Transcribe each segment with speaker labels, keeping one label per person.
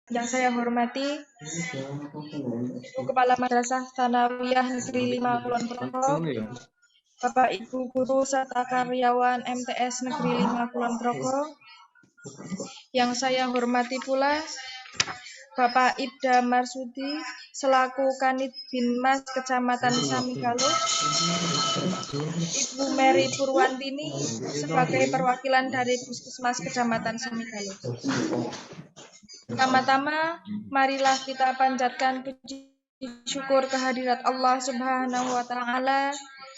Speaker 1: Yang saya hormati Ibu Kepala Madrasah Tsanawiyah Negeri 5 Kulon Progo, Bapak Ibu Guru serta karyawan MTS Negeri 5 Kulon Progo. Yang saya hormati pula Bapak Ibda Marsudi selaku Kanit Binmas Kecamatan Samigaluh, Ibu Mary Purwantini sebagai perwakilan dari Puskesmas Kecamatan Samigaluh. Pertama-tama, marilah kita panjatkan puji syukur kehadirat Allah Subhanahu wa Ta'ala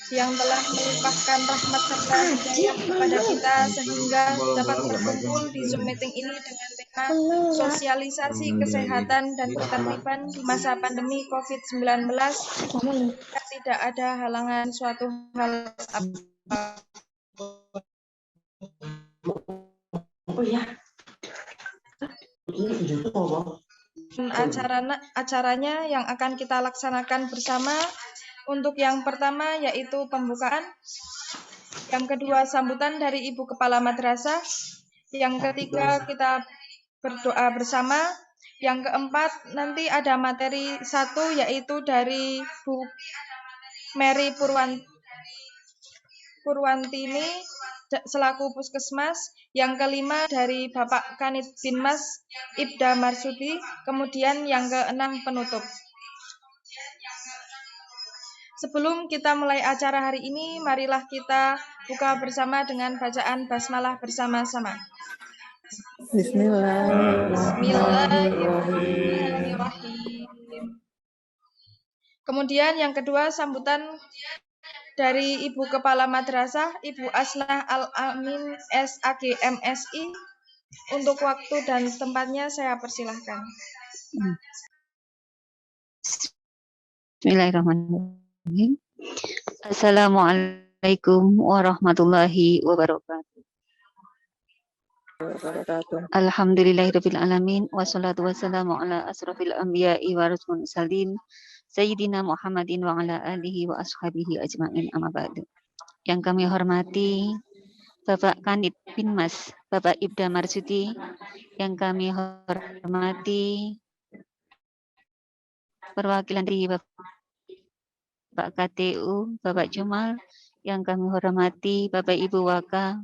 Speaker 1: yang telah melimpahkan rahmat serta hidayah kepada kita sehingga dapat berkumpul di Zoom meeting ini dengan tema sosialisasi kesehatan dan ketertiban di masa pandemi COVID-19 agar tidak ada halangan suatu hal acaranya yang akan kita laksanakan bersama. Untuk yang pertama yaitu pembukaan, yang kedua sambutan dari Ibu Kepala Madrasah, yang ketiga kita berdoa bersama, yang keempat nanti ada materi satu yaitu dari Bu Mary Purwantini selaku Puskesmas, yang kelima dari Bapak Kanit Binmas Ibda Marsudi, kemudian yang keenam penutup. Sebelum kita mulai acara hari ini, marilah kita buka bersama dengan bacaan basmalah bersama-sama. Bismillahirrahmanirrahim. Kemudian yang kedua sambutan dari Ibu Kepala Madrasah, Ibu Asnah Al-Amin SAG MSI. Untuk waktu dan tempatnya saya persilahkan.
Speaker 2: Bismillahirrahmanirrahim. Assalamualaikum warahmatullahi wabarakatuh. Alhamdulillahirabbil alamin wassalatu wassalamu ala asrofil anbiya'i wa rasul mursalin sayyidina Muhammadin wa ala alihi wa ashabihi ajmain, amma ba'du. Yang kami hormati Bapak Kanit Binmas Bapak Ibda Marsudi, yang kami hormati perwakilan dari Bapak KTU, Bapak Jumal, yang kami hormati Bapak Ibu Waka,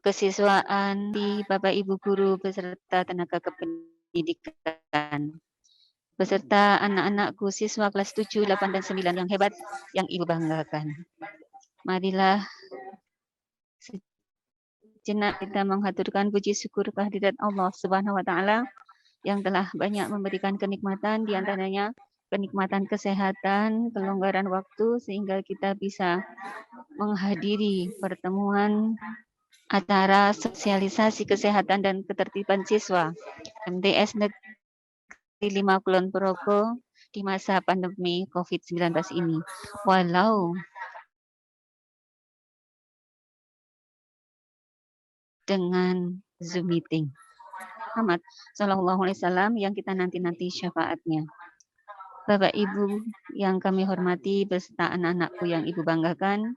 Speaker 2: kesiswaan di Bapak Ibu Guru beserta tenaga kependidikan, beserta anak-anakku siswa kelas 7, 8, dan 9 yang hebat, yang Ibu banggakan. Marilah sejenak kita menghaturkan puji syukur kehadirat Allah Subhanahu wa Ta'ala yang telah banyak memberikan kenikmatan, di antaranya kenikmatan kesehatan, kelonggaran waktu, sehingga kita bisa menghadiri pertemuan acara sosialisasi kesehatan dan ketertiban siswa MTS Negeri 5 Kulon Progo di masa pandemi COVID-19 ini. Walau dengan Zoom meeting. Muhammad Sallallahu Alaihi Wasallam yang kita nanti-nanti syafaatnya. Bapak Ibu yang kami hormati beserta anak-anakku yang Ibu banggakan.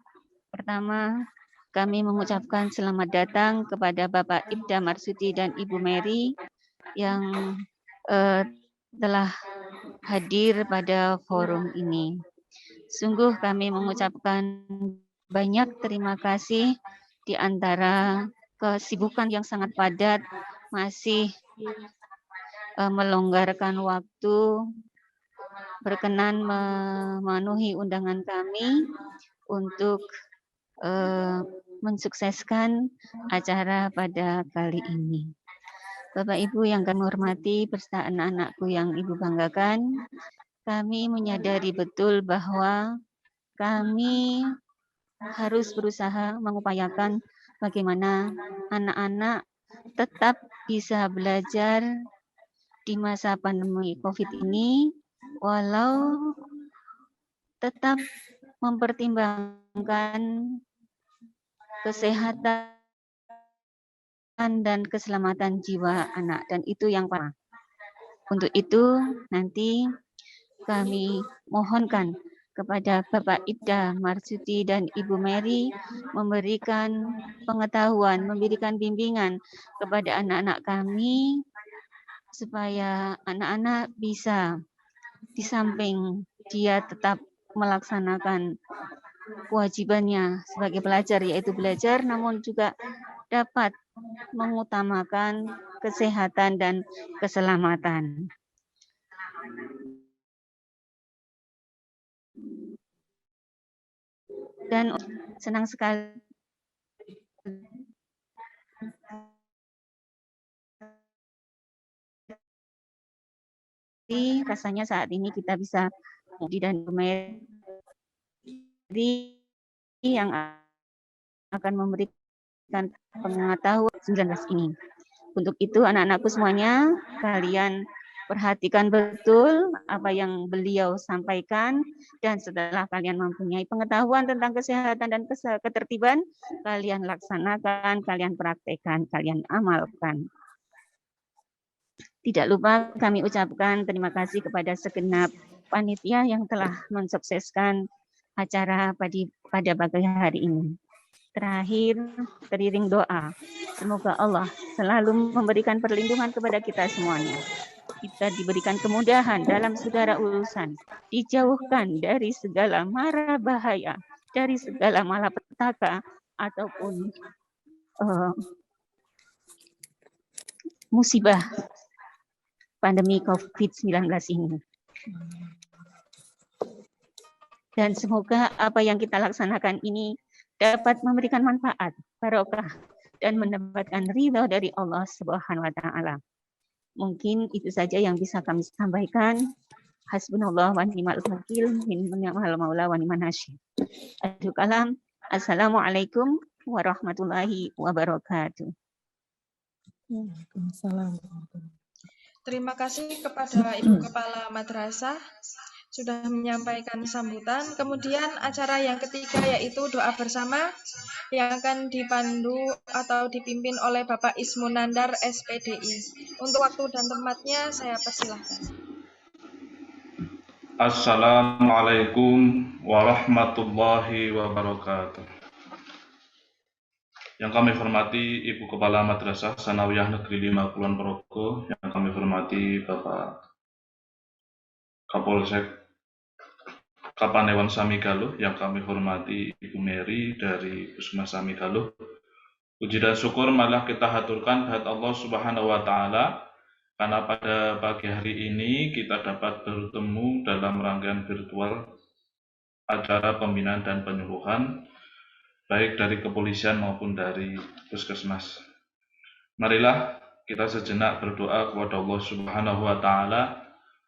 Speaker 2: Pertama, kami mengucapkan selamat datang kepada Bapak Ibda Marsudi dan Ibu Mary yang telah hadir pada forum ini. Sungguh kami mengucapkan banyak terima kasih di antara kesibukan yang sangat padat, masih melonggarkan waktu, berkenan memenuhi undangan kami untuk mensukseskan acara pada kali ini. Bapak Ibu yang kami hormati beserta anak-anakku yang Ibu banggakan, kami menyadari betul bahwa kami harus berusaha mengupayakan bagaimana anak-anak tetap bisa belajar di masa pandemi COVID ini, walau tetap mempertimbangkan kesehatan dan keselamatan jiwa anak, dan itu yang pertama. Untuk itu nanti kami mohonkan kepada Bapak Ibda Marsudi dan Ibu Mary memberikan pengetahuan, memberikan bimbingan kepada anak-anak kami supaya anak-anak bisa di samping dia tetap melaksanakan kewajibannya sebagai pelajar, yaitu belajar, namun juga dapat mengutamakan kesehatan dan keselamatan. Dan senang sekali rasanya saat ini kita bisa dan Mary yang akan memberikan pengetahuan 19 ini. Untuk itu anak-anakku semuanya, kalian perhatikan betul apa yang beliau sampaikan, dan setelah kalian mempunyai pengetahuan tentang kesehatan dan ketertiban, kalian laksanakan, kalian praktekkan, kalian amalkan. Tidak lupa kami ucapkan terima kasih kepada segenap panitia yang telah mensukseskan acara pada pagi hari ini. Terakhir, teriring doa. Semoga Allah selalu memberikan perlindungan kepada kita semuanya. Kita diberikan kemudahan dalam segala urusan, dijauhkan dari segala mara bahaya, dari segala malapetaka ataupun musibah pandemi COVID-19 ini. Dan semoga apa yang kita laksanakan ini dapat memberikan manfaat, barokah, dan mendapatkan ridha dari Allah Subhanahu wa Ta'ala. Mungkin itu saja yang bisa kami sampaikan. Hasbunallah wa ni'mal wakil, ni'mal maula wa ni'man nasyir. Akhirul kalam. Assalamualaikum warahmatullahi wabarakatuh.
Speaker 3: Waalaikumsalam.
Speaker 1: Terima kasih kepada Ibu Kepala Madrasah sudah menyampaikan sambutan. Kemudian acara yang ketiga yaitu doa bersama yang akan dipandu atau dipimpin oleh Bapak Ismunandar SPDI. Untuk waktu dan tempatnya saya persilahkan.
Speaker 4: Assalamualaikum warahmatullahi wabarakatuh. Yang kami hormati Ibu Kepala Madrasah Sanawiyah Negeri 5 Kulon Progo, yang kami hormati Bapak Kapolsek Kapanewan Samigaluh, yang kami hormati Ibu Mary dari Puskesmas Samigaluh. Puji dan syukur malah kita haturkan kehadirat Allah Subhanahu wa Ta'ala, karena pada pagi hari ini kita dapat bertemu dalam rangkaian virtual acara pembinaan dan penyuluhan, baik dari kepolisian maupun dari puskesmas. Marilah kita sejenak berdoa kepada Allah Subhanahu wa Ta'ala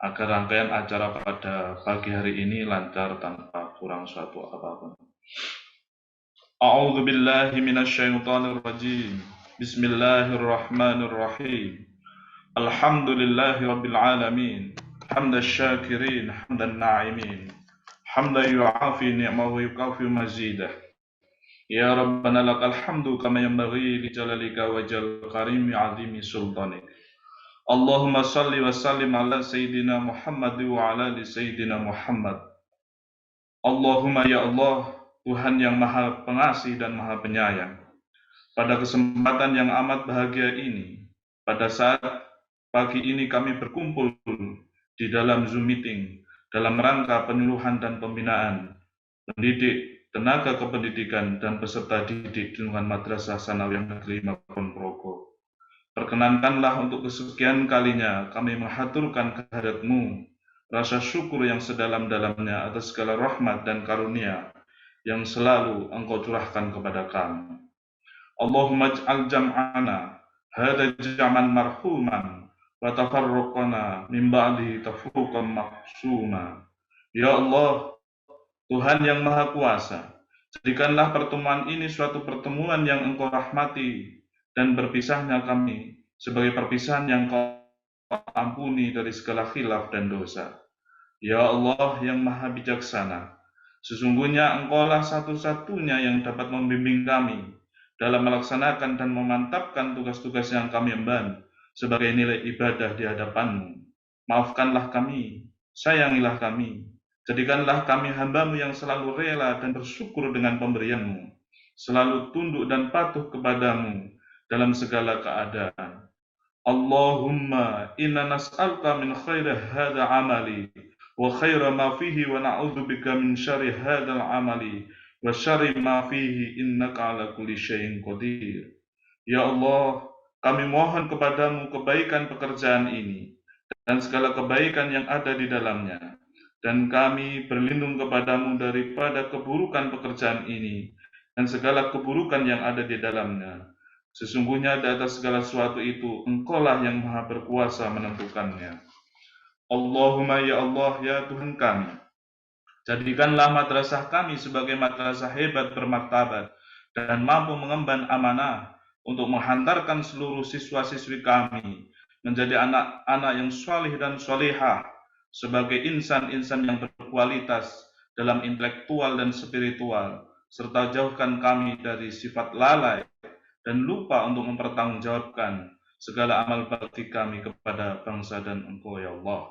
Speaker 4: agar rangkaian acara pada pagi hari ini lancar tanpa kurang suatu apapun. A'udzu billahi minasyaitonir rajim. Bismillahirrahmanirrahim. Alhamdulillahirabbil alamin. Hamdasy syakirin, hamdan na'imin. Hamdan yu'afi ni'mahu yukafi mazidah. Ya Rabbana lakal hamdu kama yanbaghi li jalalika wa jal karimi azimi sultanik. Allahumma salli wa sallim ala Sayyidina Muhammad wa ala li Sayyidina Muhammad. Allahumma ya Allah, Tuhan yang maha pengasih dan maha penyayang. Pada kesempatan yang amat bahagia ini, pada saat pagi ini kami berkumpul di dalam Zoom meeting dalam rangka penyuluhan dan pembinaan pendidik, tenaga kependidikan, dan peserta didik di lingkungan Madrasah Sanawiyah Negeri 5 Kulon Progo. Perkenankanlah untuk kesekian kalinya kami menghaturkan kehadirat-Mu rasa syukur yang sedalam-dalamnya atas segala rahmat dan karunia yang selalu Engkau curahkan kepada kami. Allahumma ij'al jam'ana hadha jam'an marhuman wa tafarruqana min ba'di tafruqan mahsuma. Ya Allah, Tuhan yang Maha Kuasa, jadikanlah pertemuan ini suatu pertemuan yang Engkau rahmati, dan berpisahnya kami sebagai perpisahan yang Kau ampuni dari segala khilaf dan dosa. Ya Allah yang Maha Bijaksana, sesungguhnya Engkaulah satu-satunya yang dapat membimbing kami dalam melaksanakan dan memantapkan tugas-tugas yang kami emban sebagai nilai ibadah di hadapan-Mu. Maafkanlah kami, sayangilah kami, Jadikanlah kami hamba-Mu yang selalu rela dan bersyukur dengan pemberian-Mu, selalu tunduk dan patuh kepadamu dalam segala keadaan. Allahumma inna nas'aluka min khairi hadha amali wa khaira ma fihi wa na'udzubika min syarri hadzal amali wa syarri ma fihi innaka ala kulli syai'in qadir. Ya Allah, kami mohon kepadamu kebaikan pekerjaan ini dan segala kebaikan yang ada di dalamnya. Dan kami berlindung kepadamu daripada keburukan pekerjaan ini dan segala keburukan yang ada di dalamnya. Sesungguhnya di atas segala sesuatu itu, Engkaulah yang maha berkuasa menentukannya. Allahumma ya Allah, ya Tuhan kami, jadikanlah madrasah kami sebagai madrasah hebat bermartabat dan mampu mengemban amanah untuk menghantarkan seluruh siswa-siswi kami menjadi anak-anak yang salih dan salihah, sebagai insan-insan yang berkualitas dalam intelektual dan spiritual, serta jauhkan kami dari sifat lalai dan lupa untuk mempertanggungjawabkan segala amal bakti kami kepada bangsa dan Engkau, ya Allah.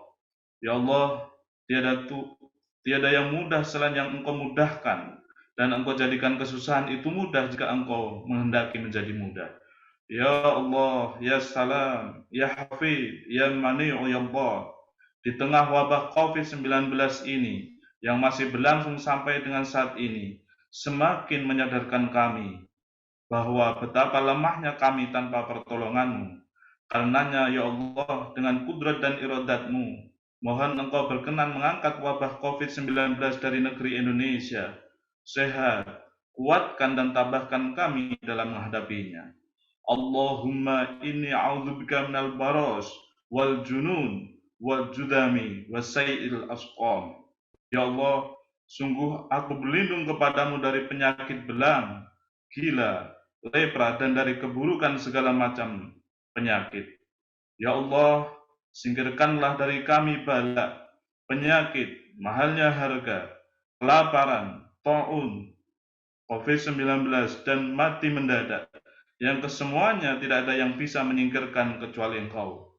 Speaker 4: Ya Allah, tiada yang mudah selain yang Engkau mudahkan, dan Engkau jadikan kesusahan itu mudah jika Engkau menghendaki menjadi mudah. Ya Allah, ya Salam, ya Hafid, ya Mani'u, ya Allah. Di tengah wabah COVID-19 ini yang masih berlangsung sampai dengan saat ini, semakin menyadarkan kami bahwa betapa lemahnya kami tanpa pertolongan-Mu. Karenanya, ya Allah, dengan kudrat dan iradat-Mu, mohon Engkau berkenan mengangkat wabah COVID-19 dari negeri Indonesia. Sehat, kuatkan dan tabahkan kami dalam menghadapinya. Allahumma inni a'udzubika minal baras wal junun wal judami wa sayyil asqam. Ya Allah, sungguh aku berlindung kepadamu dari penyakit belang, gila, lepra, dan dari keburukan segala macam penyakit. Ya Allah, singkirkanlah dari kami bala, penyakit, mahalnya harga, kelaparan, ta'un, COVID-19, dan mati mendadak, yang kesemuanya tidak ada yang bisa menyingkirkan kecuali Engkau.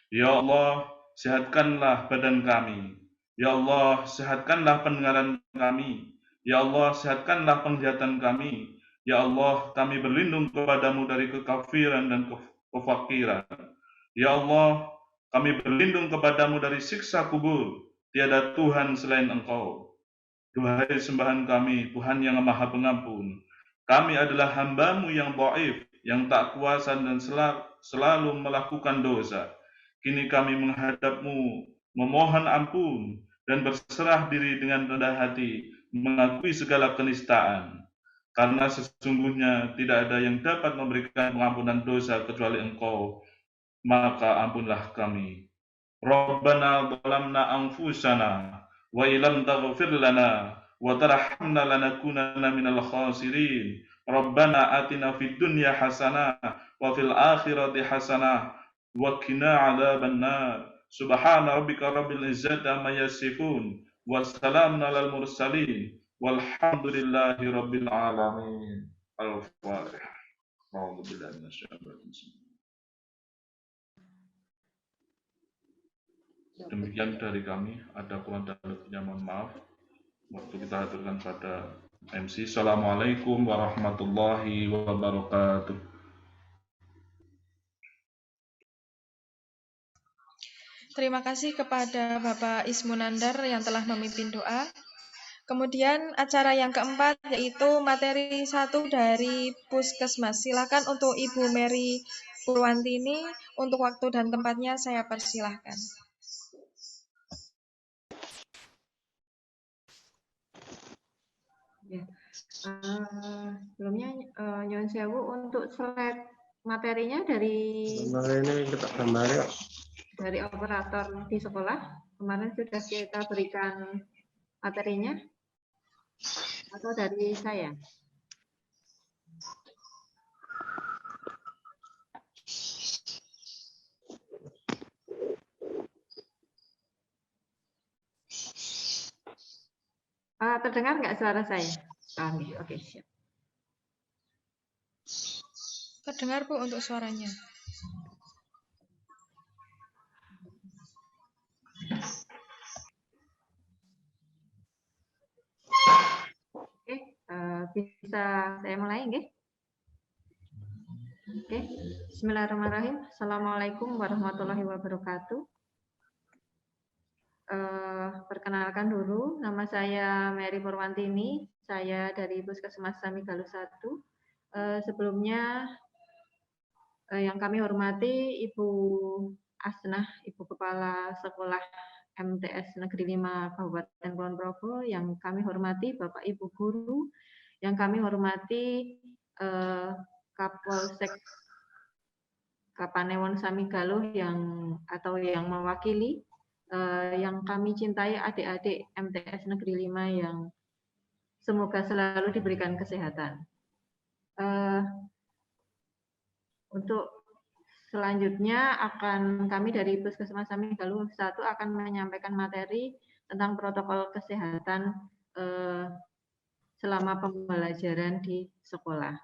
Speaker 4: Ya Allah, sehatkanlah badan kami. Ya Allah, sehatkanlah pendengaran kami. Ya Allah, sehatkanlah penglihatan kami. Ya Allah, kami berlindung kepadamu dari kekafiran dan kefakiran. Ya Allah, kami berlindung kepadamu dari siksa kubur. Tiada Tuhan selain Engkau. Duhai sembahan kami, Tuhan yang maha pengampun, kami adalah hamba-Mu yang dhaif, yang tak kuasa dan selalu melakukan dosa. Kini kami menghadap-Mu, memohon ampun, dan berserah diri dengan rendah hati, mengakui segala kenistaan. Karena sesungguhnya tidak ada yang dapat memberikan pengampunan dosa kecuali Engkau, maka ampunlah kami. Rabbana zalamna anfusana wa illam taghfir lana wa tarhamna lanakunanna minal khasirin. Rabbana atina fid dunya hasanah wa fil akhirati hasanah wa qina adzabannar. Subhana rabbika rabbil izzati amma yasifun wa salamun alal mursalin walhamdulillahi rabbil alamin. Al-Fatihah. A'udzu billahi minasyaitonir rajim. Demikian dari kami, ada kurang dan lebihnya mohon maaf. Waktu kita haturkan pada MC. Assalamualaikum warahmatullahi wabarakatuh.
Speaker 1: Terima kasih kepada Bapak Ismunandar yang telah memimpin doa. Kemudian acara yang keempat yaitu materi 1 dari Puskesmas. Silakan untuk Ibu Mary Purwantini, untuk waktu dan tempatnya saya persilahkan.
Speaker 3: Ya. Sebelumnya nyuwun sewu untuk slide materinya dari operator di sekolah. Kemarin sudah kita berikan materinya atau dari saya? Terdengar nggak suara saya? Oke, siap.
Speaker 1: Terdengar Bu untuk suaranya.
Speaker 3: bisa saya mulai, nggih? Oke, bismillahirrahmanirrahim. Assalamualaikum warahmatullahi wabarakatuh. Perkenalkan dulu, nama saya Mary Purwantini, saya dari Puskesmas Samigaluh 1. Sebelumnya yang kami hormati Ibu Asnah, Ibu Kepala Sekolah MTS Negeri 5 Kabupaten Kulon Progo, yang kami hormati Bapak Ibu Guru, yang kami hormati Kapolsek Kapanewon Samigaluh yang mewakili, yang kami cintai adik-adik MTS Negeri 5 yang semoga selalu diberikan kesehatan. Untuk selanjutnya kami dari Puskesmas Samigaluh 1 akan menyampaikan materi tentang protokol kesehatan selama pembelajaran di sekolah.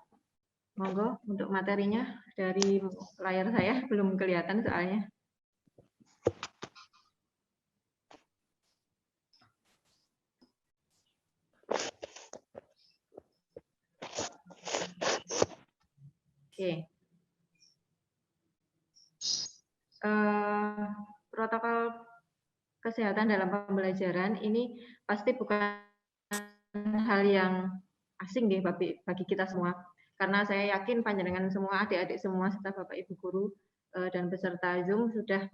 Speaker 3: Monggo untuk materinya dari layar saya belum kelihatan soalnya. Oke. Protokol kesehatan dalam pembelajaran ini pasti bukan hal yang asing deh bagi kita semua. Karena saya yakin panjenengan semua, adik-adik semua, serta Bapak Ibu Guru dan peserta Zoom sudah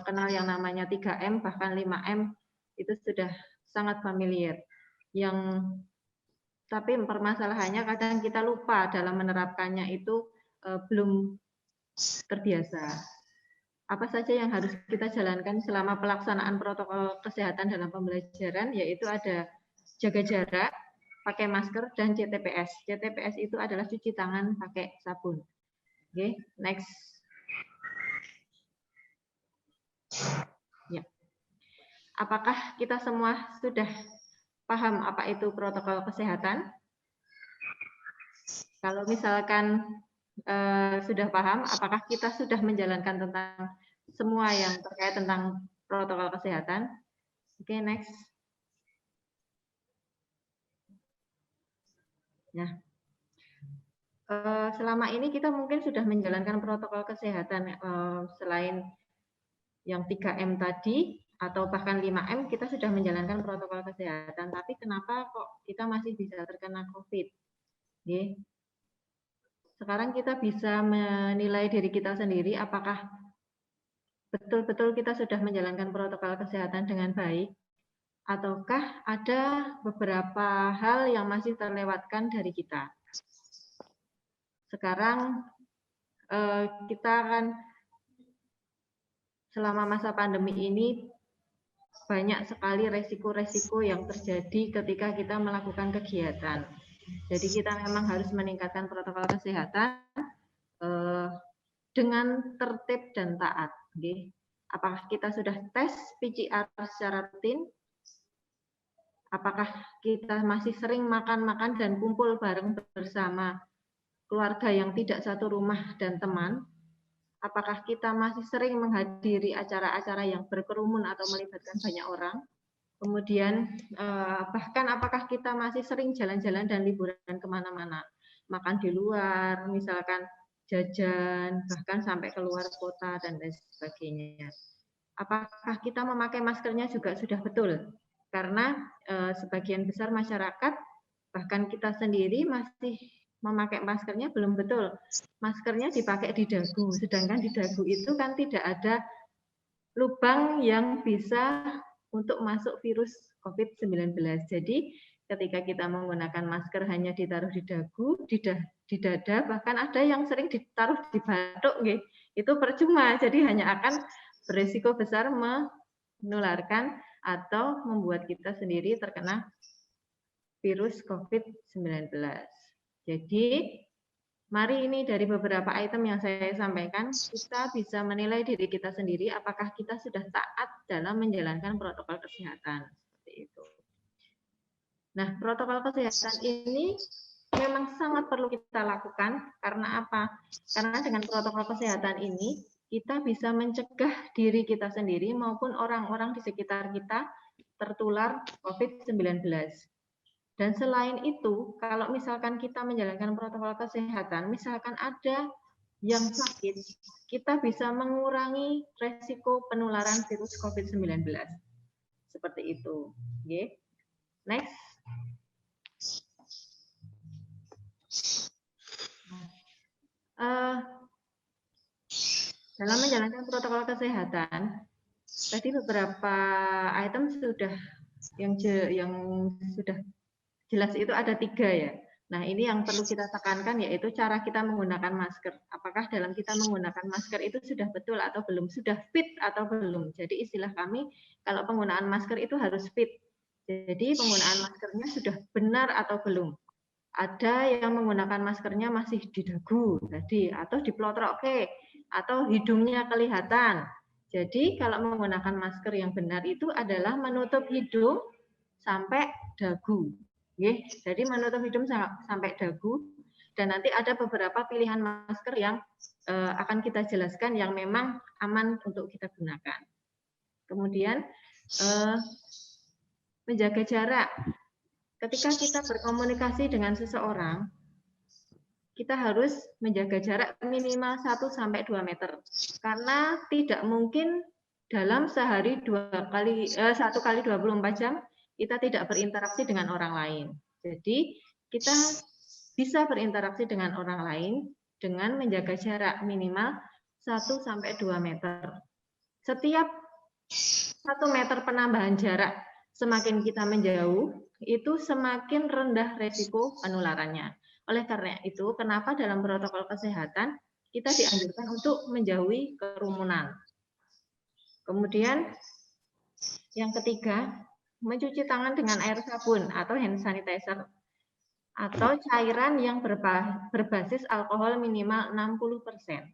Speaker 3: kenal yang namanya 3M, bahkan 5M, itu sudah sangat familiar. Tapi permasalahannya kadang kita lupa dalam menerapkannya itu belum terbiasa. Apa saja yang harus kita jalankan selama pelaksanaan protokol kesehatan dalam pembelajaran, yaitu ada jaga jarak, pakai masker, dan CTPS. CTPS itu adalah cuci tangan pakai sabun. Oke, next. Ya. Apakah kita semua sudah paham apa itu protokol kesehatan? Kalau misalkan sudah paham, apakah kita sudah menjalankan tentang semua yang terkait tentang protokol kesehatan? Oke, next. Nah, selama ini kita mungkin sudah menjalankan protokol kesehatan selain yang 3M tadi atau bahkan 5M, kita sudah menjalankan protokol kesehatan. Tapi kenapa kok kita masih bisa terkena COVID? Oke. Sekarang kita bisa menilai diri kita sendiri apakah betul-betul kita sudah menjalankan protokol kesehatan dengan baik, ataukah ada beberapa hal yang masih terlewatkan dari kita. Sekarang kita akan selama masa pandemi ini banyak sekali resiko-resiko yang terjadi ketika kita melakukan kegiatan. Jadi kita memang harus meningkatkan protokol kesehatan dengan tertib dan taat. Apakah kita sudah tes PCR secara rutin? Apakah kita masih sering makan-makan dan kumpul bareng bersama keluarga yang tidak satu rumah dan teman? Apakah kita masih sering menghadiri acara-acara yang berkerumun atau melibatkan banyak orang? Kemudian bahkan apakah kita masih sering jalan-jalan dan liburan kemana-mana? Makan di luar, misalkan jajan, bahkan sampai keluar kota dan lain sebagainya. Apakah kita memakai maskernya juga sudah betul? Karena sebagian besar masyarakat, bahkan kita sendiri masih memakai maskernya belum betul. Maskernya dipakai di dagu, sedangkan di dagu itu kan tidak ada lubang yang bisa untuk masuk virus COVID-19. Jadi ketika kita menggunakan masker hanya ditaruh di dagu, di dada, bahkan ada yang sering ditaruh di batuk, itu percuma. Jadi hanya akan berisiko besar menularkan atau membuat kita sendiri terkena virus COVID-19. Jadi, mari ini dari beberapa item yang saya sampaikan, kita bisa menilai diri kita sendiri apakah kita sudah taat dalam menjalankan protokol kesehatan. Seperti itu. Nah, protokol kesehatan ini memang sangat perlu kita lakukan. Karena apa? Karena dengan protokol kesehatan ini, kita bisa mencegah diri kita sendiri maupun orang-orang di sekitar kita tertular COVID-19. Dan selain itu, kalau misalkan kita menjalankan protokol kesehatan, misalkan ada yang sakit, kita bisa mengurangi resiko penularan virus COVID-19. Seperti itu. Okay. Next. Dalam menjalankan protokol kesehatan, tadi beberapa item sudah yang sudah jelas itu ada 3 ya. Nah, ini yang perlu kita tekankan yaitu cara kita menggunakan masker. Apakah dalam kita menggunakan masker itu sudah betul atau belum, sudah fit atau belum. Jadi istilah kami kalau penggunaan masker itu harus fit. Jadi penggunaan maskernya sudah benar atau belum. Ada yang menggunakan maskernya masih di dagu tadi atau di pelotok atau hidungnya kelihatan. Jadi kalau menggunakan masker yang benar itu adalah menutup hidung sampai dagu. Jadi menutup hidung sampai dagu, dan nanti ada beberapa pilihan masker yang akan kita jelaskan yang memang aman untuk kita gunakan. Kemudian menjaga jarak. Ketika kita berkomunikasi dengan seseorang, kita harus menjaga jarak minimal 1-2 meter. Karena tidak mungkin dalam sehari 1 kali 24 jam kita tidak berinteraksi dengan orang lain. Jadi kita bisa berinteraksi dengan orang lain dengan menjaga jarak minimal 1-2 meter. Setiap 1 meter penambahan jarak semakin kita menjauh, itu semakin rendah resiko penularannya. Oleh karena itu, kenapa dalam protokol kesehatan kita dianjurkan untuk menjauhi kerumunan. Kemudian yang ketiga, mencuci tangan dengan air sabun atau hand sanitizer atau cairan yang berbasis alkohol minimal 60%.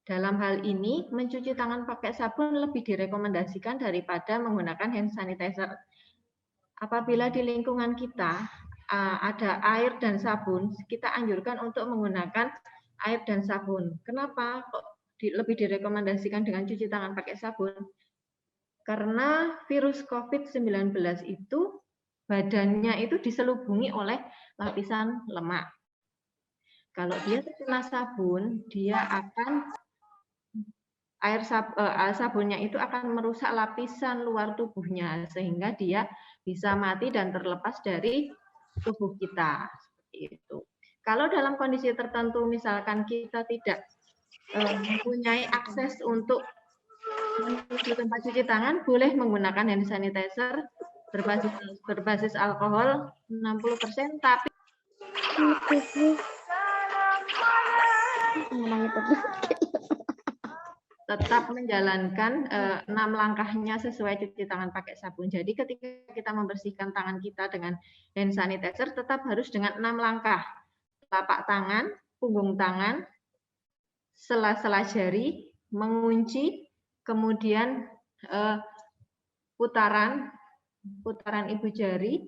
Speaker 3: Dalam hal ini, mencuci tangan pakai sabun lebih direkomendasikan daripada menggunakan hand sanitizer. Apabila di lingkungan kita ada air dan sabun, kita anjurkan untuk menggunakan air dan sabun. Kenapa kok lebih direkomendasikan dengan cuci tangan pakai sabun? Karena virus COVID-19 itu badannya itu diselubungi oleh lapisan lemak. Kalau dia terkena sabun, dia akan sabunnya itu akan merusak lapisan luar tubuhnya sehingga dia bisa mati dan terlepas dari tubuh kita. Seperti itu. Kalau dalam kondisi tertentu misalkan kita tidak mempunyai akses untuk menuju tempat cuci tangan, boleh menggunakan hand sanitizer berbasis alkohol 60%, tapi tetap menjalankan 6 langkahnya sesuai cuci tangan pakai sabun. Jadi ketika kita membersihkan tangan kita dengan hand sanitizer, tetap harus dengan 6 langkah. Telapak tangan, punggung tangan, sela-sela jari, mengunci, kemudian putaran ibu jari,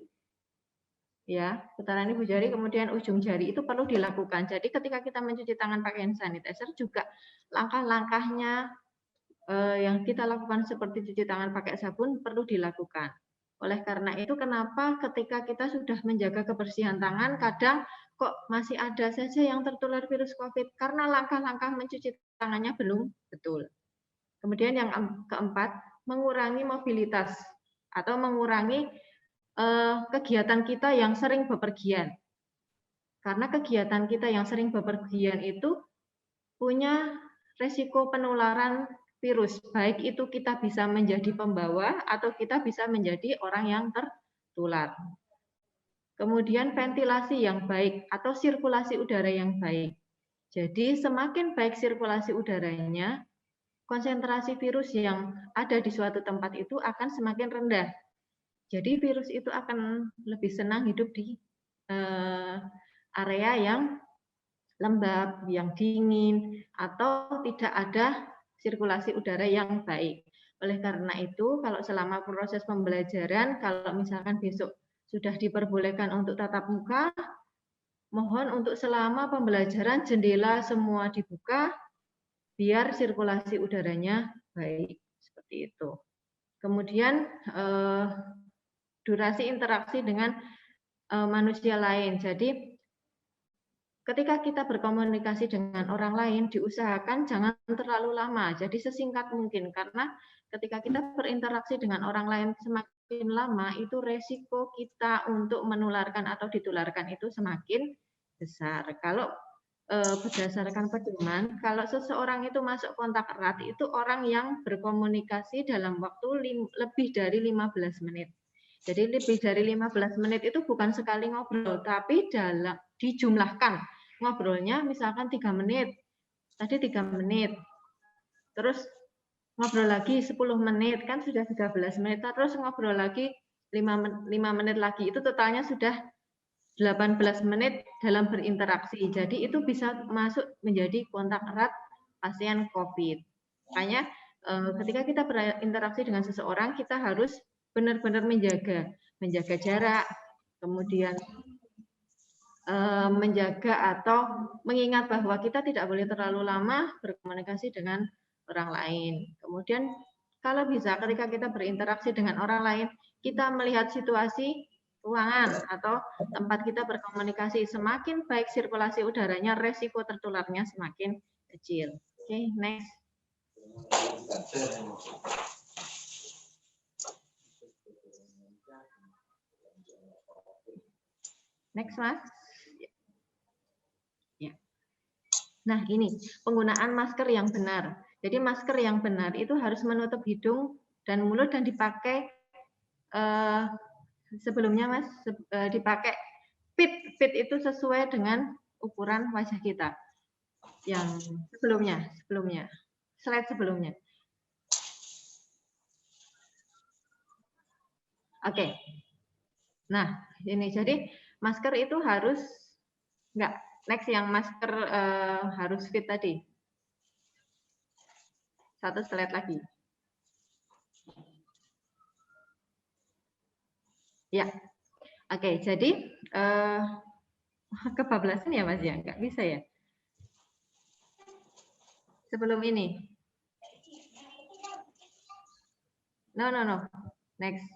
Speaker 3: ya, putaran ibu jari, kemudian ujung jari itu perlu dilakukan. Jadi ketika kita mencuci tangan pakai hand sanitizer juga langkah-langkahnya yang kita lakukan seperti cuci tangan pakai sabun perlu dilakukan. Oleh karena itu kenapa ketika kita sudah menjaga kebersihan tangan kadang kok masih ada saja yang tertular virus COVID karena langkah-langkah mencuci tangannya belum betul. Kemudian yang keempat, mengurangi mobilitas atau mengurangi kegiatan kita yang sering bepergian. Karena kegiatan kita yang sering bepergian itu punya resiko penularan virus. Baik itu kita bisa menjadi pembawa atau kita bisa menjadi orang yang tertular. Kemudian ventilasi yang baik atau sirkulasi udara yang baik. Jadi semakin baik sirkulasi udaranya, konsentrasi virus yang ada di suatu tempat itu akan semakin rendah. Jadi virus itu akan lebih senang hidup di area yang lembab, yang dingin, atau tidak ada sirkulasi udara yang baik. Oleh karena itu, kalau selama proses pembelajaran, kalau misalkan besok sudah diperbolehkan untuk tatap muka, mohon untuk selama pembelajaran jendela semua dibuka, biar sirkulasi udaranya baik, seperti itu. Kemudian durasi interaksi dengan manusia lain. Jadi ketika kita berkomunikasi dengan orang lain, diusahakan jangan terlalu lama. Jadi sesingkat mungkin, karena ketika kita berinteraksi dengan orang lain semakin lama, itu resiko kita untuk menularkan atau ditularkan itu semakin besar. Kalau berdasarkan pedoman, kalau seseorang itu masuk kontak erat, itu orang yang berkomunikasi dalam waktu lebih dari 15 menit. Jadi lebih dari 15 menit itu bukan sekali ngobrol, tapi dijumlahkan. Ngobrolnya misalkan 3 menit, tadi 3 menit, terus ngobrol lagi 10 menit, kan sudah 13 menit, terus ngobrol lagi 5 menit lagi, itu totalnya sudah 18 menit dalam berinteraksi. Jadi itu bisa masuk menjadi kontak erat pasien COVID. Makanya ketika kita berinteraksi dengan seseorang, kita harus benar-benar menjaga jarak, kemudian menjaga atau mengingat bahwa kita tidak boleh terlalu lama berkomunikasi dengan orang lain. Kemudian kalau bisa ketika kita berinteraksi dengan orang lain, kita melihat situasi ruangan atau tempat kita berkomunikasi, semakin baik sirkulasi udaranya, resiko tertularnya semakin kecil. Oke, next. Next, Mas. Ya. Nah, ini penggunaan masker yang benar. Jadi masker yang benar itu harus menutup hidung dan mulut dan dipakai sebelumnya, Mas, dipakai pit itu sesuai dengan ukuran wajah kita. Yang sebelumnya, slide sebelumnya. Oke. Nah, ini jadi masker itu harus next yang masker harus fit tadi. Satu slide lagi. Ya, oke. Jadi kebablasan ya Mas ya, nggak bisa ya. Sebelum ini. No. Next.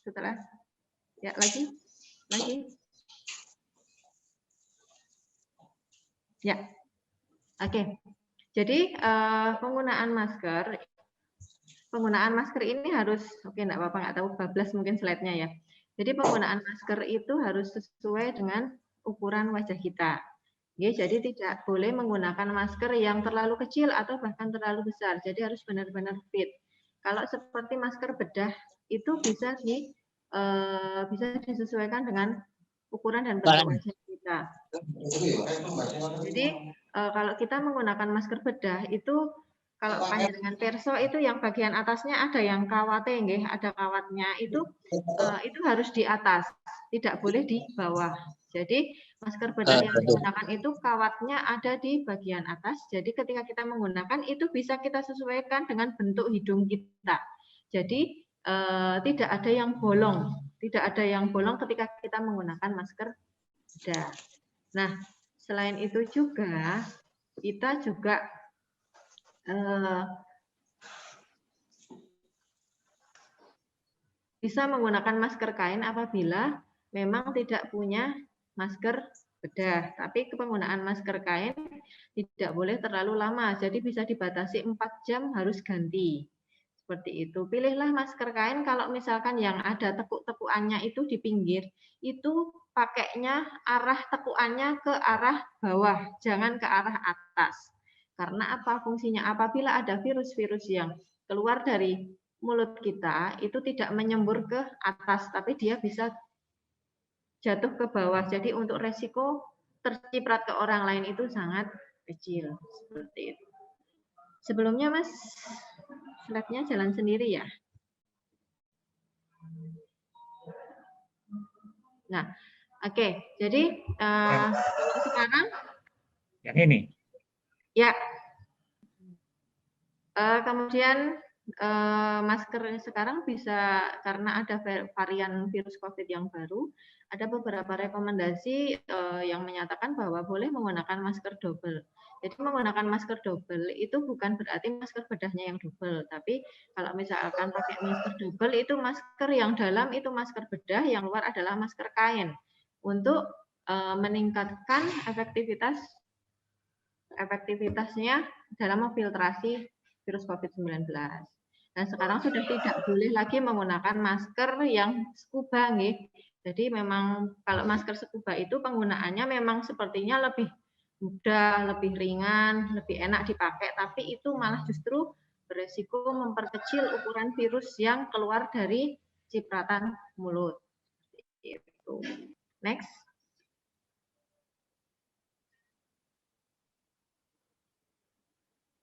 Speaker 3: Setelah. Ya, lagi. Ya. Oke. Jadi penggunaan masker ini harus, enggak apa-apa, nggak tahu bablas mungkin slide-nya ya. Jadi penggunaan masker itu harus sesuai dengan ukuran wajah kita. Ya, jadi tidak boleh menggunakan masker yang terlalu kecil atau bahkan terlalu besar. Jadi harus benar-benar fit. Kalau seperti masker bedah itu bisa disesuaikan dengan ukuran dan bentuk wajah kita. Jadi kalau kita menggunakan masker bedah itu kalau panjang perso itu yang bagian atasnya ada yang kawatnya, nggih, ada kawatnya itu harus di atas, tidak boleh di bawah. Jadi masker bedah yang digunakan itu kawatnya ada di bagian atas. Jadi ketika kita menggunakan itu bisa kita sesuaikan dengan bentuk hidung kita. Jadi tidak ada yang bolong, ketika kita menggunakan masker bedah. Nah, selain itu juga kita juga bisa menggunakan masker kain apabila memang tidak punya masker bedah. Tapi penggunaan masker kain tidak boleh terlalu lama, jadi bisa dibatasi 4 jam harus ganti. Seperti itu. Pilihlah masker kain kalau misalkan yang ada tekuk-tekukannya itu di pinggir, itu pakainya arah tekukannya ke arah bawah, jangan ke arah atas. Karena apa fungsinya? Apabila ada virus-virus yang keluar dari mulut kita, itu tidak menyembur ke atas, tapi dia bisa jatuh ke bawah. Jadi untuk resiko terciprat ke orang lain itu sangat kecil. Seperti itu. Sebelumnya Mas, slide-nya jalan sendiri ya. Nah, oke. Jadi sekarang
Speaker 5: yang ini.
Speaker 3: Ya. Kemudian masker sekarang bisa, karena ada varian virus COVID yang baru, ada beberapa rekomendasi yang menyatakan bahwa boleh menggunakan masker double. Jadi menggunakan masker double itu bukan berarti masker bedahnya yang double, tapi kalau misalkan pakai masker double itu masker yang dalam itu masker bedah, yang luar adalah masker kain untuk meningkatkan efektivitasnya dalam memfiltrasi virus COVID-19. Dan sekarang sudah tidak boleh lagi menggunakan masker yang scuba, nggih. Jadi memang kalau masker scuba itu penggunaannya memang sepertinya lebih mudah, lebih ringan, lebih enak dipakai, tapi itu malah justru beresiko memperkecil ukuran virus yang keluar dari cipratan mulut. Itu. Next.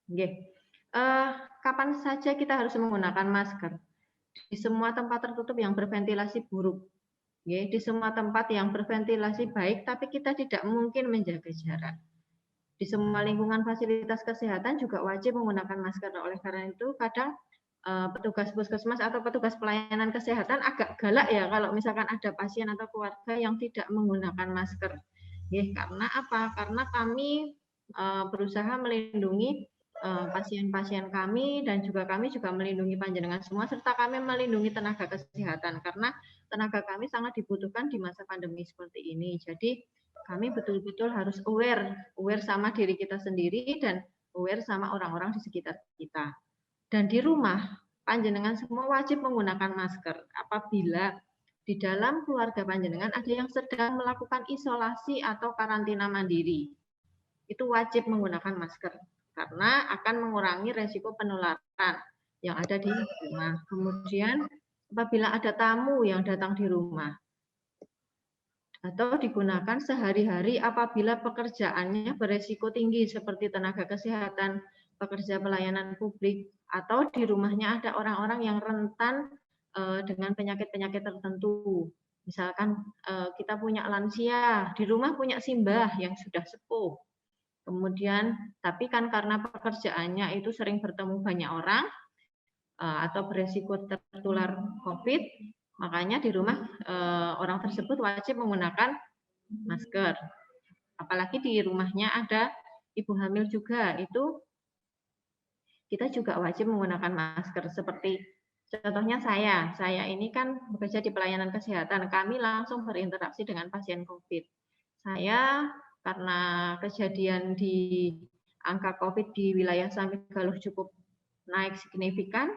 Speaker 3: Oke. Kapan saja kita harus menggunakan masker? Di semua tempat tertutup yang berventilasi buruk. Di semua tempat yang berventilasi baik, tapi kita tidak mungkin menjaga jarak. Di semua lingkungan fasilitas kesehatan juga wajib menggunakan masker. Oleh karena itu, kadang petugas puskesmas atau petugas pelayanan kesehatan agak galak ya kalau misalkan ada pasien atau keluarga yang tidak menggunakan masker. Karena apa? Karena kami berusaha melindungi pasien-pasien kami, dan juga kami juga melindungi panjenengan semua, serta kami melindungi tenaga kesehatan, karena tenaga kami sangat dibutuhkan di masa pandemi seperti ini. Jadi kami betul-betul harus aware sama diri kita sendiri dan aware sama orang-orang di sekitar kita. Dan di rumah, panjenengan semua wajib menggunakan masker apabila di dalam keluarga panjenengan ada yang sedang melakukan isolasi atau karantina mandiri. Itu wajib menggunakan masker, karena akan mengurangi resiko penularan yang ada di rumah. Kemudian apabila ada tamu yang datang di rumah, atau digunakan sehari-hari apabila pekerjaannya beresiko tinggi seperti tenaga kesehatan, pekerja pelayanan publik, atau di rumahnya ada orang-orang yang rentan dengan penyakit-penyakit tertentu. Misalkan kita punya lansia, di rumah punya simbah yang sudah sepuh. Kemudian, tapi kan karena pekerjaannya itu sering bertemu banyak orang atau beresiko tertular COVID, makanya di rumah orang tersebut wajib menggunakan masker. Apalagi di rumahnya ada ibu hamil juga, itu kita juga wajib menggunakan masker. Seperti contohnya saya ini kan bekerja di pelayanan kesehatan, kami langsung berinteraksi dengan pasien COVID. Saya karena kejadian di angka COVID di wilayah Samiggaluh cukup naik signifikan,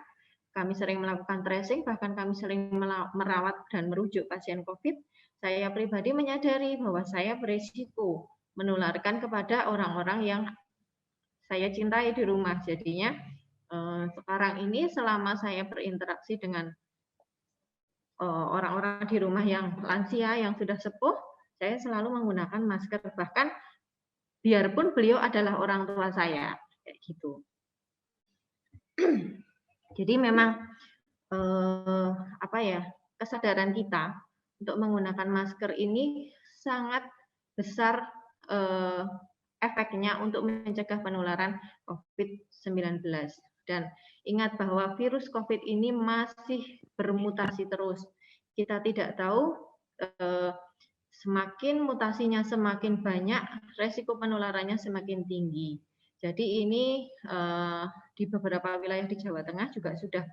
Speaker 3: kami sering melakukan tracing, bahkan kami sering merawat dan merujuk pasien COVID. Saya pribadi menyadari bahwa saya berisiko menularkan kepada orang-orang yang saya cintai di rumah. Jadinya sekarang ini selama saya berinteraksi dengan orang-orang di rumah yang lansia, yang sudah sepuh, saya selalu menggunakan masker, bahkan biarpun beliau adalah orang tua saya, kayak gitu. Jadi memang kesadaran kita untuk menggunakan masker ini sangat besar efeknya untuk mencegah penularan COVID-19. Dan ingat bahwa virus COVID ini masih bermutasi terus. Kita tidak tahu semakin mutasinya semakin banyak, resiko penularannya semakin tinggi. Jadi ini di beberapa wilayah di Jawa Tengah juga sudah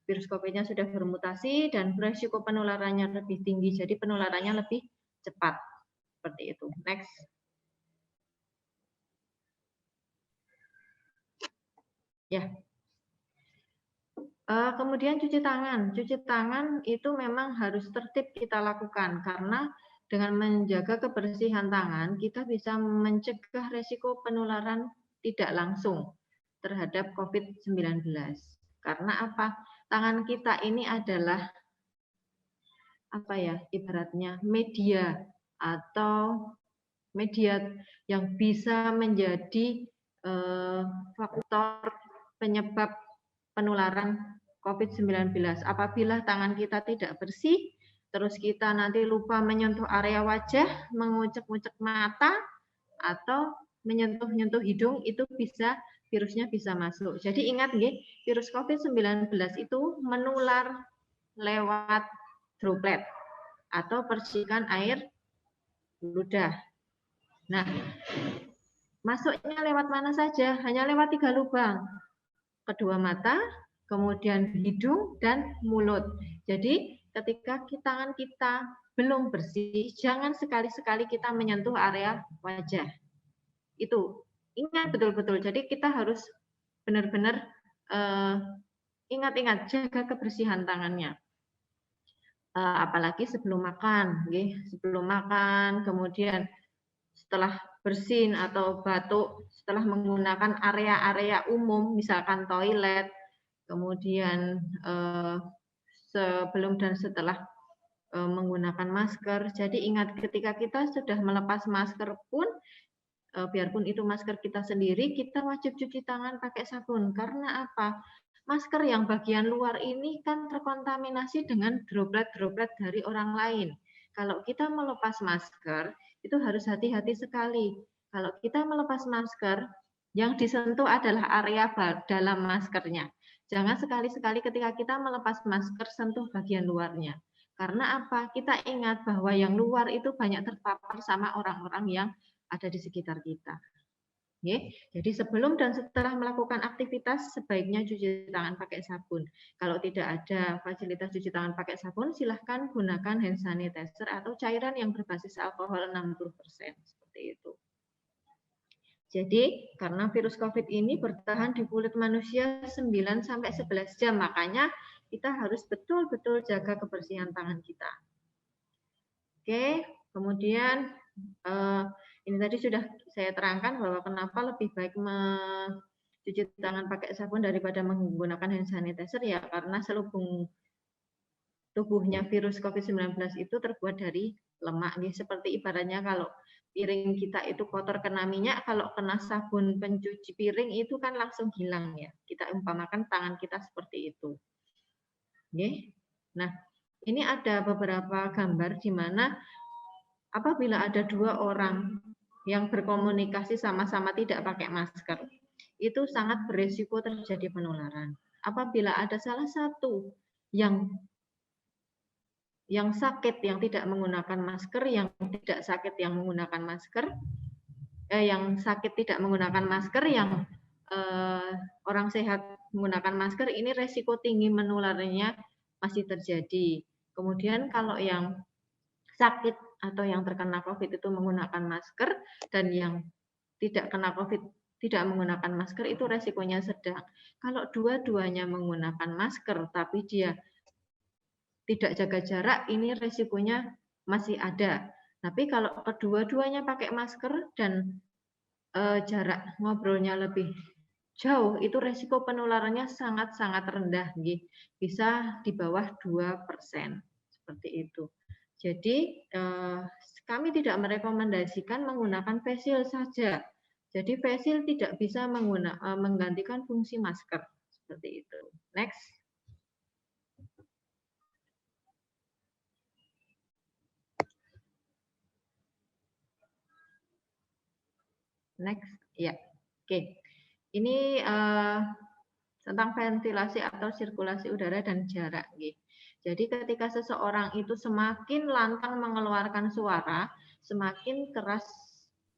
Speaker 3: virus COVID-nya sudah bermutasi dan resiko penularannya lebih tinggi. Jadi penularannya lebih cepat. Seperti itu. Next. Ya. Kemudian cuci tangan. Cuci tangan itu memang harus tertib kita lakukan, karena dengan menjaga kebersihan tangan, kita bisa mencegah resiko penularan tidak langsung terhadap COVID-19. Karena apa? Tangan kita ini adalah ibaratnya media atau media yang bisa menjadi faktor penyebab penularan COVID-19. Apabila tangan kita tidak bersih, terus kita nanti lupa menyentuh area wajah, mengucek-ucek mata, atau menyentuh-nyentuh hidung, itu bisa virusnya bisa masuk. Jadi ingat nggih, virus COVID-19 itu menular lewat droplet atau percikan air ludah. Nah, masuknya lewat mana saja? Hanya lewat 3 lubang. Kedua mata, kemudian hidung dan mulut. Jadi ketika tangan kita belum bersih, jangan sekali-sekali kita menyentuh area wajah. Itu ingat betul-betul. Jadi kita harus benar-benar ingat-ingat jaga kebersihan tangannya. Apalagi sebelum makan, sebelum makan, kemudian setelah bersin atau batuk, setelah menggunakan area-area umum, misalkan toilet, kemudian sebelum dan setelah menggunakan masker. Jadi ingat ketika kita sudah melepas masker pun, biarpun itu masker kita sendiri, kita wajib cuci tangan pakai sabun. Karena apa? Masker yang bagian luar ini kan terkontaminasi dengan droplet-droplet dari orang lain. Kalau kita melepas masker, itu harus hati-hati sekali. Kalau kita melepas masker, yang disentuh adalah area dalam maskernya. Jangan sekali-sekali ketika kita melepas masker, sentuh bagian luarnya. Karena apa? Kita ingat bahwa yang luar itu banyak terpapar sama orang-orang yang ada di sekitar kita. Jadi sebelum dan setelah melakukan aktivitas sebaiknya cuci tangan pakai sabun. Kalau tidak ada fasilitas cuci tangan pakai sabun, silahkan gunakan hand sanitizer atau cairan yang berbasis alkohol 60%. Seperti itu. Jadi karena virus COVID ini bertahan di kulit manusia 9-11 jam, makanya kita harus betul-betul jaga kebersihan tangan kita. Oke, kemudian ini tadi sudah saya terangkan bahwa kenapa lebih baik mencuci tangan pakai sabun daripada menggunakan hand sanitizer, ya karena selubung tubuhnya virus COVID-19 itu terbuat dari lemak. Seperti ibaratnya kalau piring kita itu kotor kena minyak, kalau kena sabun pencuci piring itu kan langsung hilang ya. Kita umpamakan tangan kita seperti itu. Nah, ini ada beberapa gambar di mana apabila ada 2 orang yang berkomunikasi sama-sama tidak pakai masker, itu sangat berisiko terjadi penularan. Apabila ada salah satu yang sakit yang tidak menggunakan masker, yang tidak sakit yang menggunakan masker, yang sakit tidak menggunakan masker, yang orang sehat menggunakan masker, ini resiko tinggi menularnya masih terjadi. Kemudian kalau yang sakit atau yang terkena COVID itu menggunakan masker, dan yang tidak kena COVID tidak menggunakan masker, itu resikonya sedang. Kalau dua-duanya menggunakan masker tapi dia tidak jaga jarak, ini resikonya masih ada. Tapi kalau kedua-duanya pakai masker dan jarak ngobrolnya lebih jauh, itu resiko penularannya sangat-sangat rendah, bisa di bawah 2%. Seperti itu. Jadi kami tidak merekomendasikan menggunakan face shield saja. Jadi face shield tidak bisa menggantikan fungsi masker. Seperti itu. Next. Next. Ya. Oke. Ini tentang ventilasi atau sirkulasi udara dan jarak. Jadi ketika seseorang itu semakin lantang mengeluarkan suara, semakin keras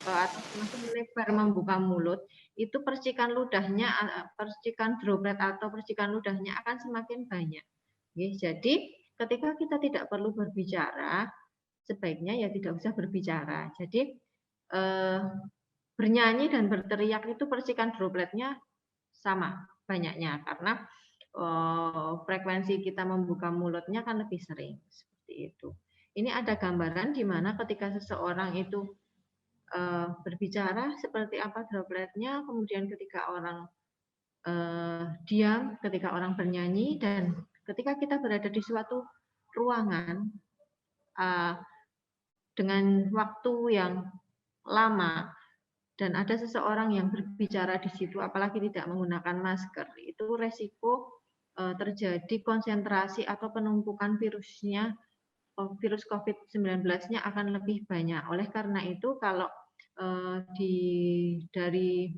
Speaker 3: atau semakin lebar membuka mulut, itu percikan ludahnya, percikan droplet atau percikan ludahnya akan semakin banyak. Jadi ketika kita tidak perlu berbicara, sebaiknya ya tidak usah berbicara. Jadi bernyanyi dan berteriak itu percikan dropletnya sama banyaknya, karena frekuensi kita membuka mulutnya kan lebih sering. Seperti itu. Ini ada gambaran di mana ketika seseorang itu berbicara seperti apa dropletnya, kemudian ketika orang diam, ketika orang bernyanyi, dan ketika kita berada di suatu ruangan dengan waktu yang lama dan ada seseorang yang berbicara di situ, apalagi tidak menggunakan masker, itu resiko terjadi konsentrasi atau penumpukan virusnya, virus COVID-19-nya akan lebih banyak. Oleh karena itu, kalau dari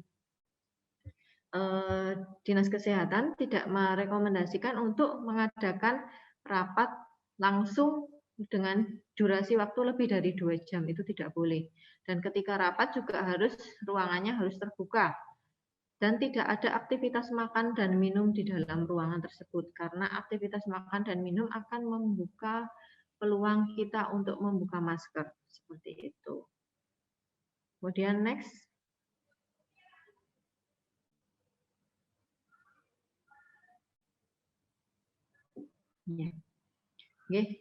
Speaker 3: Dinas Kesehatan tidak merekomendasikan untuk mengadakan rapat langsung dengan durasi waktu lebih dari 2 jam, itu tidak boleh. Dan ketika rapat juga ruangannya harus terbuka. Dan tidak ada aktivitas makan dan minum di dalam ruangan tersebut, karena aktivitas makan dan minum akan membuka peluang kita untuk membuka masker, seperti itu. Kemudian next.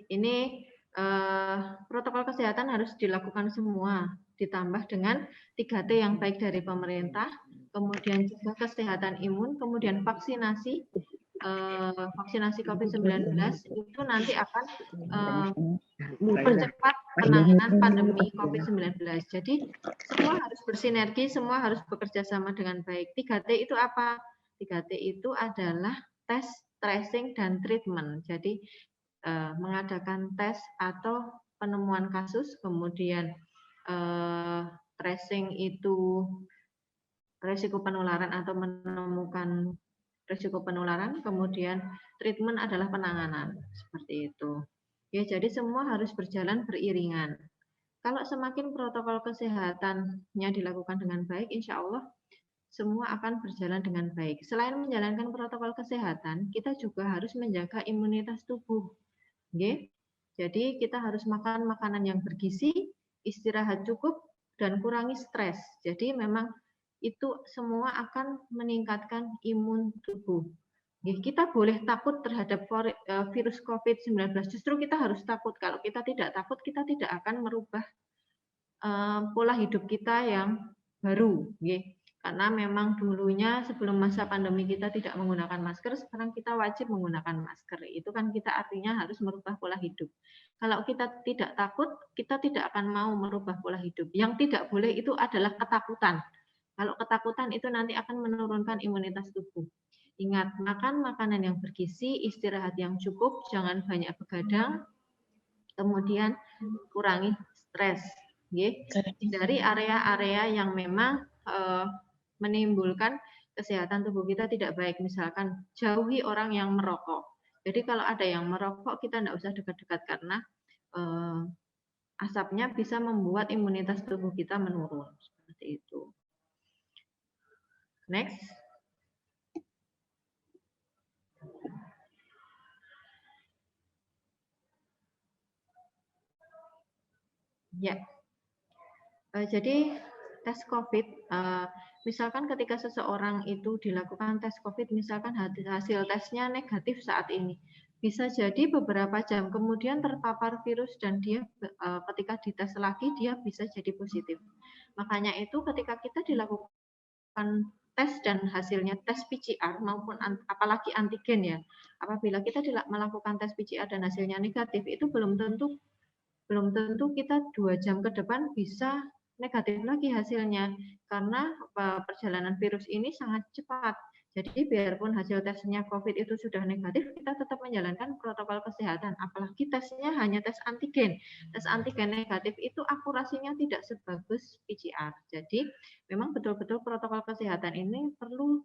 Speaker 3: Ini protokol kesehatan harus dilakukan semua, ditambah dengan 3T yang baik dari pemerintah, kemudian juga kesehatan imun, kemudian vaksinasi COVID-19 itu nanti akan mempercepat penanganan pandemi COVID-19. Jadi semua harus bersinergi, semua harus bekerja sama dengan baik. 3T itu apa? 3T itu adalah tes, tracing, dan treatment. Jadi mengadakan tes atau penemuan kasus, kemudian tracing itu risiko penularan atau menemukan risiko penularan, kemudian treatment adalah penanganan, seperti itu. Ya, jadi semua harus berjalan beriringan. Kalau semakin protokol kesehatannya dilakukan dengan baik, insya Allah semua akan berjalan dengan baik. Selain menjalankan protokol kesehatan, kita juga harus menjaga imunitas tubuh. Oke? Jadi kita harus makan makanan yang bergizi, istirahat cukup, dan kurangi stres. Jadi memang itu semua akan meningkatkan imun tubuh. Kita boleh takut terhadap virus COVID-19. Justru kita harus takut. Kalau kita tidak takut, kita tidak akan merubah pola hidup kita yang baru. Karena memang dulunya sebelum masa pandemi kita tidak menggunakan masker, sekarang kita wajib menggunakan masker. Itu kan kita artinya harus merubah pola hidup. Kalau kita tidak takut, kita tidak akan mau merubah pola hidup. Yang tidak boleh itu adalah ketakutan. Kalau ketakutan itu nanti akan menurunkan imunitas tubuh. Ingat, makan makanan yang bergizi, istirahat yang cukup, jangan banyak begadang, kemudian kurangi stres. Hindari area-area yang memang menimbulkan kesehatan tubuh kita tidak baik. Misalkan jauhi orang yang merokok. Jadi kalau ada yang merokok, kita tidak usah dekat-dekat karena asapnya bisa membuat imunitas tubuh kita menurun. Seperti itu. Next. Ya. Jadi tes COVID, misalkan ketika seseorang itu dilakukan tes COVID, misalkan hasil tesnya negatif saat ini, bisa jadi beberapa jam kemudian terpapar virus dan dia ketika dites lagi dia bisa jadi positif. Makanya itu ketika kita dilakukan tes dan hasilnya tes PCR maupun apalagi antigen ya, apabila kita melakukan tes PCR dan hasilnya negatif, itu belum tentu kita 2 jam ke depan bisa negatif lagi hasilnya, karena perjalanan virus ini sangat cepat. Jadi biarpun hasil tesnya COVID itu sudah negatif, kita tetap menjalankan protokol kesehatan. Apalagi tesnya hanya tes antigen. Tes antigen negatif itu akurasinya tidak sebagus PCR. Jadi memang betul-betul protokol kesehatan ini perlu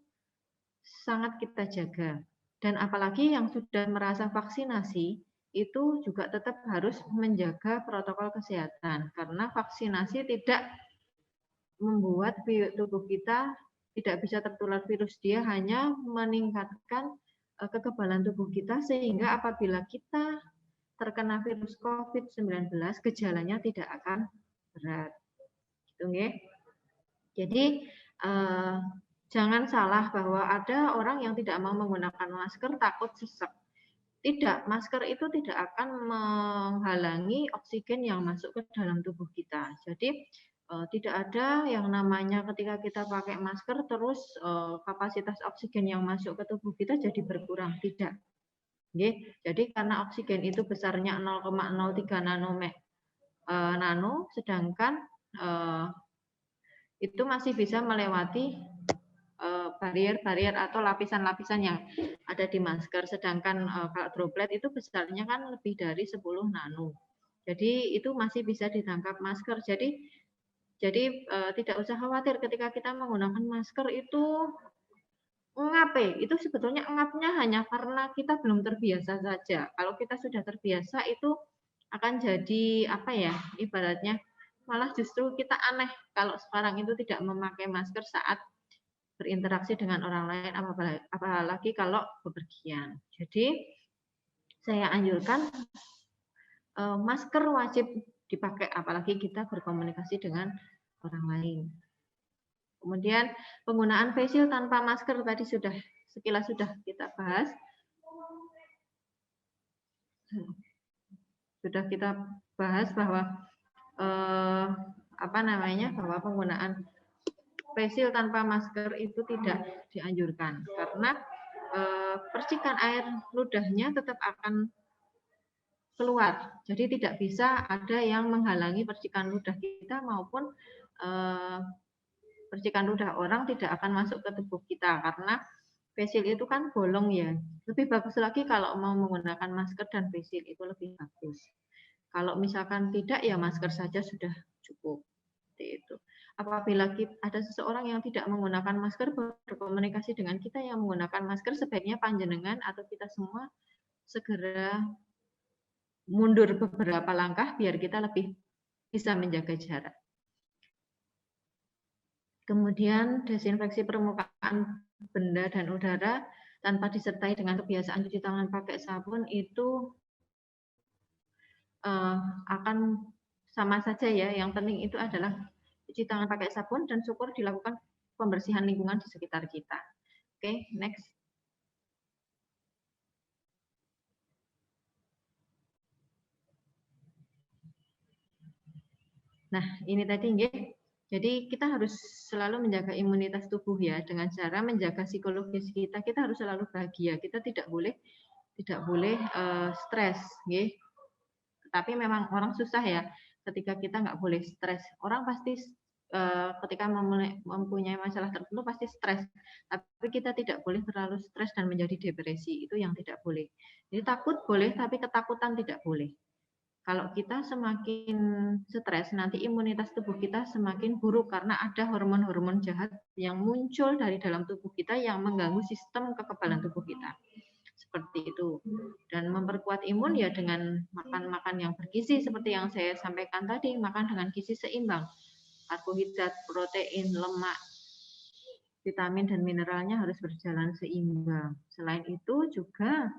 Speaker 3: sangat kita jaga. Dan apalagi yang sudah merasa vaksinasi, itu juga tetap harus menjaga protokol kesehatan. Karena vaksinasi tidak membuat tubuh kita tidak bisa tertular virus. Dia hanya meningkatkan kekebalan tubuh kita sehingga apabila kita terkena virus COVID-19, gejalanya tidak akan berat. Gitu, nggih. Jadi jangan salah bahwa ada orang yang tidak mau menggunakan masker takut sesek. Tidak, masker itu tidak akan menghalangi oksigen yang masuk ke dalam tubuh kita. Jadi tidak ada yang namanya ketika kita pakai masker terus kapasitas oksigen yang masuk ke tubuh kita jadi berkurang. Tidak. Jadi karena oksigen itu besarnya 0,03 nano, sedangkan itu masih bisa melewati barrier-barrier atau lapisan-lapisan yang ada di masker. Sedangkan kalau droplet itu besarnya kan lebih dari 10 nano. Jadi itu masih bisa ditangkap masker. Jadi tidak usah khawatir ketika kita menggunakan masker itu Ngape itu sebetulnya ngapnya hanya karena kita belum terbiasa saja. Kalau kita sudah terbiasa itu akan jadi apa ya, ibaratnya malah justru kita aneh kalau sekarang itu tidak memakai masker saat berinteraksi dengan orang lain, apalagi kalau bepergian. Jadi saya anjurkan masker wajib dipakai apalagi kita berkomunikasi dengan orang lain. Kemudian penggunaan face shield tanpa masker tadi sekilas sudah kita bahas. Sudah kita bahas bahwa bahwa penggunaan face shield tanpa masker itu tidak dianjurkan karena percikan air ludahnya tetap akan keluar. Jadi tidak bisa ada yang menghalangi percikan ludah kita maupun percikan ludah orang tidak akan masuk ke tubuh kita karena face shield itu kan bolong ya. Lebih bagus lagi kalau mau menggunakan masker dan face shield itu lebih bagus. Kalau misalkan tidak ya masker saja sudah cukup. Seperti itu. Apabila ada seseorang yang tidak menggunakan masker berkomunikasi dengan kita yang menggunakan masker, sebaiknya panjenengan atau kita semua segera mundur beberapa langkah biar kita lebih bisa menjaga jarak. Kemudian desinfeksi permukaan benda dan udara tanpa disertai dengan kebiasaan cuci tangan pakai sabun itu akan sama saja ya. Yang penting itu adalah cuci tangan pakai sabun dan syukur dilakukan pembersihan lingkungan di sekitar kita. Oke, next. Nah, ini tadi nggih. Jadi kita harus selalu menjaga imunitas tubuh ya dengan cara menjaga psikologis kita. Kita harus selalu bahagia. Kita tidak boleh stres, nggih. Tapi memang orang susah ya ketika kita nggak boleh stres. Orang pasti ketika mempunyai masalah tertentu pasti stres. Tapi kita tidak boleh terlalu stres dan menjadi depresi. Itu yang tidak boleh. Jadi takut boleh, tapi ketakutan tidak boleh. Kalau kita semakin stres, nanti imunitas tubuh kita semakin buruk karena ada hormon-hormon jahat yang muncul dari dalam tubuh kita yang mengganggu sistem kekebalan tubuh kita. Seperti itu. Dan memperkuat imun ya dengan makan-makan yang bergizi seperti yang saya sampaikan tadi, makan dengan gizi seimbang. Karbohidrat, protein, lemak, vitamin dan mineralnya harus berjalan seimbang. Selain itu juga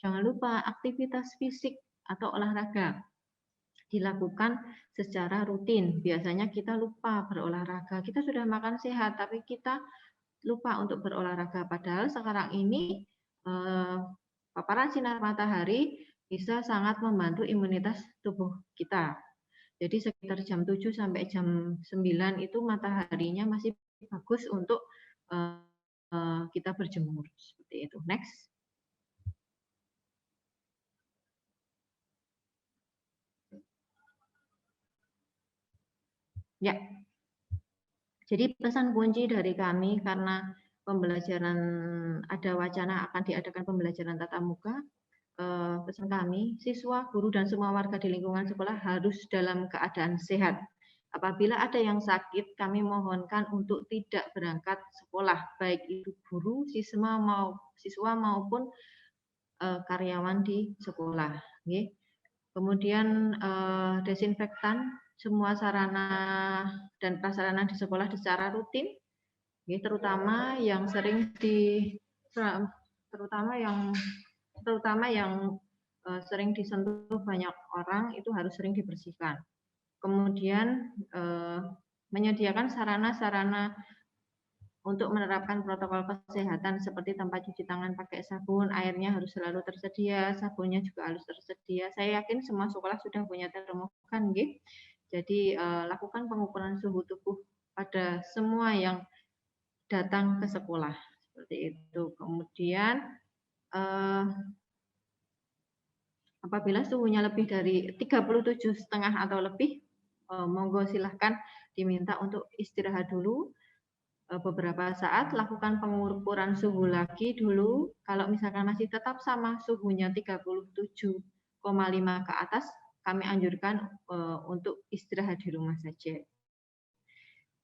Speaker 3: jangan lupa aktivitas fisik atau olahraga dilakukan secara rutin. Biasanya kita lupa berolahraga. Kita sudah makan sehat, tapi kita lupa untuk berolahraga. Padahal sekarang ini paparan sinar matahari bisa sangat membantu imunitas tubuh kita. Jadi sekitar jam 7 sampai jam 9 itu mataharinya masih bagus untuk kita berjemur. Seperti itu. Next. Ya, jadi pesan kunci dari kami karena pembelajaran ada wacana akan diadakan pembelajaran tatap muka, pesan kami, siswa, guru, dan semua warga di lingkungan sekolah harus dalam keadaan sehat. Apabila ada yang sakit, kami mohonkan untuk tidak berangkat sekolah, baik itu guru, siswa maupun karyawan di sekolah. Kemudian desinfektan semua sarana dan prasarana di sekolah secara rutin, terutama yang sering sering disentuh banyak orang itu harus sering dibersihkan. Kemudian menyediakan sarana-sarana untuk menerapkan protokol kesehatan seperti tempat cuci tangan pakai sabun, airnya harus selalu tersedia, sabunnya juga harus tersedia. Saya yakin semua sekolah sudah punya termogan, gitu. Jadi lakukan pengukuran suhu tubuh pada semua yang datang ke sekolah seperti itu. Kemudian apabila suhunya lebih dari 37,5 atau lebih, monggo silahkan diminta untuk istirahat dulu beberapa saat, lakukan pengukuran suhu lagi dulu. Kalau misalkan masih tetap sama suhunya 37,5 ke atas, kami anjurkan untuk istirahat di rumah saja.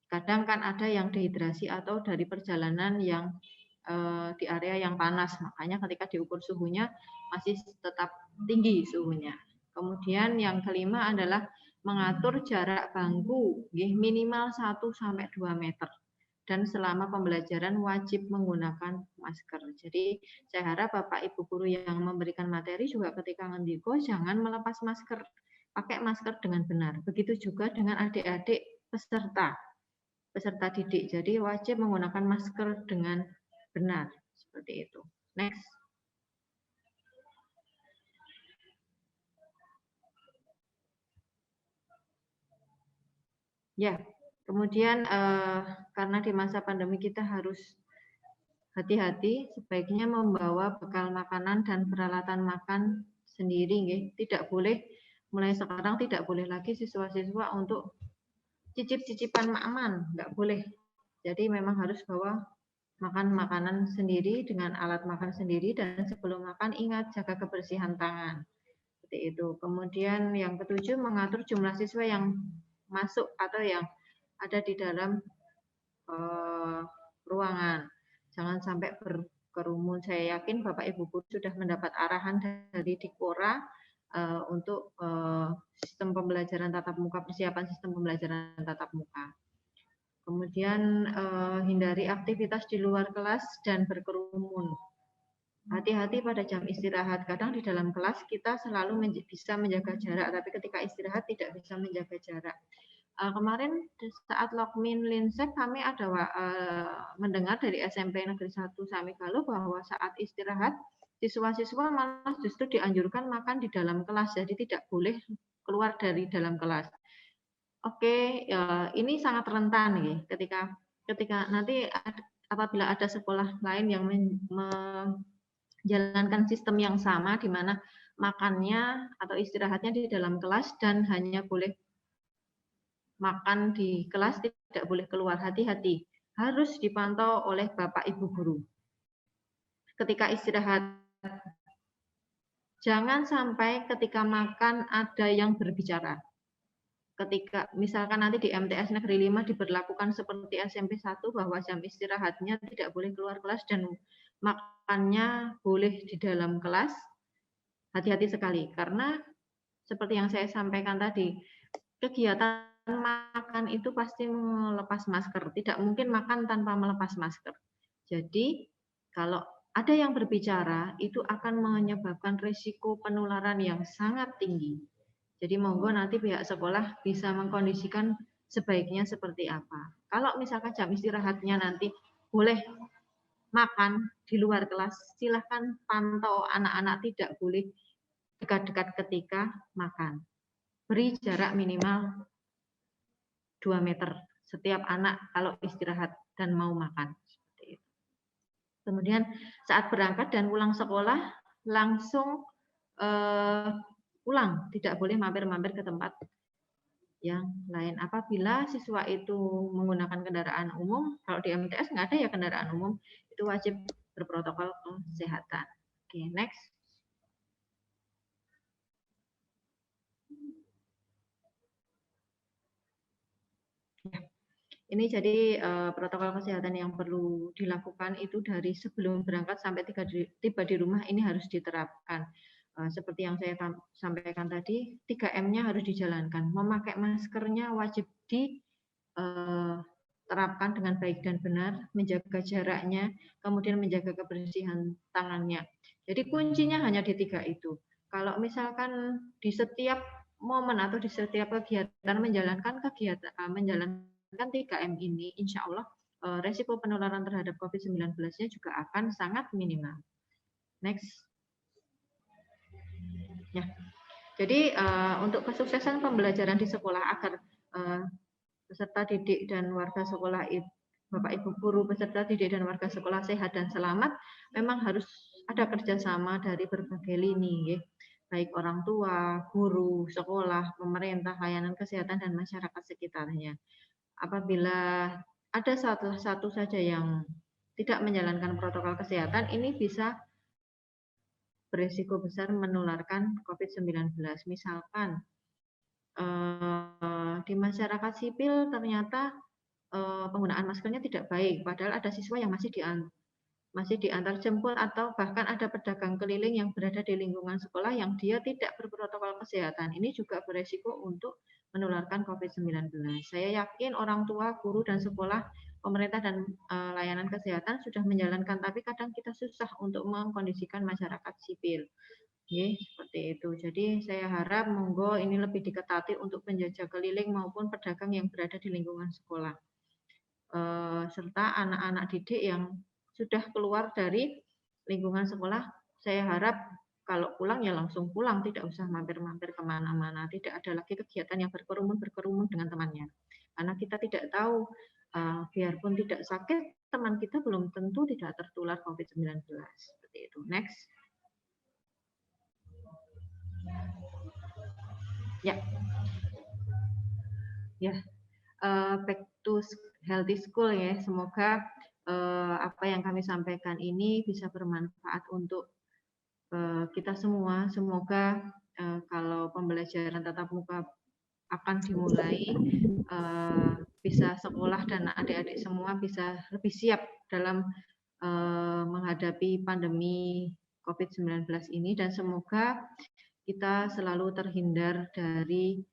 Speaker 3: Kadang kan ada yang dehidrasi atau dari perjalanan yang di area yang panas. Makanya ketika diukur suhunya masih tetap tinggi suhunya. Kemudian yang kelima adalah mengatur jarak bangku minimal 1 sampai 2 meter. Dan selama pembelajaran wajib menggunakan masker. Jadi saya harap Bapak Ibu guru yang memberikan materi juga ketika ngendiko jangan melepas masker. Pakai masker dengan benar. Begitu juga dengan adik-adik peserta didik. Jadi wajib menggunakan masker dengan benar. Seperti itu. Next. Ya, kemudian karena di masa pandemi kita harus hati-hati, sebaiknya membawa bekal makanan dan peralatan makan sendiri. Tidak boleh, mulai sekarang tidak boleh lagi siswa-siswa untuk cicip-cicipan makman, nggak boleh. Jadi memang harus bawa makan makanan sendiri dengan alat makan sendiri, dan sebelum makan ingat jaga kebersihan tangan. Seperti itu. Kemudian yang ketujuh, mengatur jumlah siswa yang masuk atau yang ada di dalam ruangan. Jangan sampai berkerumun. Saya yakin Bapak Ibu guru sudah mendapat arahan dari Dikpora untuk sistem pembelajaran tatap muka, persiapan sistem pembelajaran tatap muka. Kemudian hindari aktivitas di luar kelas dan berkerumun. Hati-hati pada jam istirahat. Kadang di dalam kelas kita selalu bisa menjaga jarak, tapi ketika istirahat tidak bisa menjaga jarak. Kemarin saat Lokmin Linsek kami ada mendengar dari SMP Negeri 1 Samigalo bahwa saat istirahat siswa-siswa malah justru dianjurkan makan di dalam kelas, jadi tidak boleh keluar dari dalam kelas. Oke, ini sangat rentan nih ketika nanti apabila ada sekolah lain yang menjalankan sistem yang sama di mana makannya atau istirahatnya di dalam kelas dan hanya boleh makan di kelas, tidak boleh keluar. Hati-hati, harus dipantau oleh Bapak Ibu guru. Ketika istirahat, jangan sampai ketika makan ada yang berbicara. Ketika misalkan nanti di MTS Negeri 5 diberlakukan seperti SMP 1 bahwa jam istirahatnya tidak boleh keluar kelas dan makannya boleh di dalam kelas, hati-hati sekali. Karena seperti yang saya sampaikan tadi, kegiatan makan itu pasti melepas masker. Tidak mungkin makan tanpa melepas masker. Jadi kalau ada yang berbicara itu akan menyebabkan risiko penularan yang sangat tinggi. Jadi monggo nanti pihak sekolah bisa mengkondisikan sebaiknya seperti apa. Kalau misalkan jam istirahatnya nanti boleh makan di luar kelas, silahkan pantau anak-anak tidak boleh dekat-dekat ketika makan. Beri jarak minimal 2 meter setiap anak kalau istirahat dan mau makan. Seperti itu. Kemudian saat berangkat dan pulang sekolah langsung pulang, tidak boleh mampir-mampir ke tempat yang lain. Apabila siswa itu menggunakan kendaraan umum, kalau di MTS nggak ada ya kendaraan umum, itu wajib berprotokol kesehatan. Oke, next. Ini jadi protokol kesehatan yang perlu dilakukan itu dari sebelum berangkat sampai tiba di rumah ini harus diterapkan. Seperti yang saya sampaikan tadi, 3M-nya harus dijalankan. Memakai maskernya wajib diterapkan dengan baik dan benar, menjaga jaraknya, kemudian menjaga kebersihan tangannya. Jadi kuncinya hanya di 3 itu. Kalau misalkan di setiap momen atau di setiap kegiatan menjalankan 3M ini, insya Allah resiko penularan terhadap COVID-19-nya juga akan sangat minimal. Next. Ya. Jadi untuk kesuksesan pembelajaran di sekolah agar peserta didik dan warga sekolah Bapak Ibu guru, peserta didik dan warga sekolah sehat dan selamat, memang harus ada kerjasama dari berbagai lini, ya. Baik orang tua, guru, sekolah, pemerintah, layanan kesehatan dan masyarakat sekitarnya. Apabila ada satu saja yang tidak menjalankan protokol kesehatan, ini bisa berisiko besar menularkan COVID-19. Misalkan di masyarakat sipil ternyata penggunaan maskernya tidak baik, padahal ada siswa yang masih masih diantar jemput atau bahkan ada pedagang keliling yang berada di lingkungan sekolah yang dia tidak berprotokol kesehatan. Ini juga beresiko untuk menularkan COVID-19. Saya yakin orang tua, guru, dan sekolah, pemerintah, dan layanan kesehatan sudah menjalankan, tapi kadang kita susah untuk mengkondisikan masyarakat sipil. Oke, seperti itu. Jadi saya harap monggo ini lebih diketati untuk penjajah keliling maupun pedagang yang berada di lingkungan sekolah. Serta anak-anak didik yang sudah keluar dari lingkungan sekolah, saya harap kalau pulang ya langsung pulang, tidak usah mampir-mampir kemana-mana, tidak ada lagi kegiatan yang berkerumun dengan temannya. Karena kita tidak tahu, biarpun tidak sakit, teman kita belum tentu tidak tertular COVID-19. Seperti itu. Next. Back to healthy school ya. Semoga apa yang kami sampaikan ini bisa bermanfaat untuk kita semua. Semoga kalau pembelajaran tatap muka akan dimulai, bisa sekolah dan adik-adik semua bisa lebih siap dalam menghadapi pandemi COVID-19 ini, dan semoga kita selalu terhindar dari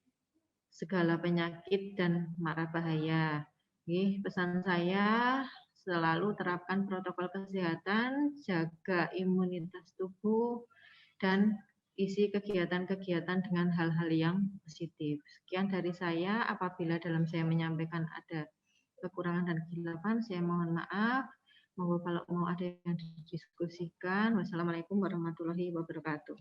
Speaker 3: segala penyakit dan mara bahaya. Pesan saya, selalu terapkan protokol kesehatan, jaga imunitas tubuh, dan isi kegiatan-kegiatan dengan hal-hal yang positif. Sekian dari saya. Apabila dalam saya menyampaikan ada kekurangan dan kehilafan, saya mohon maaf. Monggo kalau mau ada yang didiskusikan. Wassalamualaikum warahmatullahi wabarakatuh.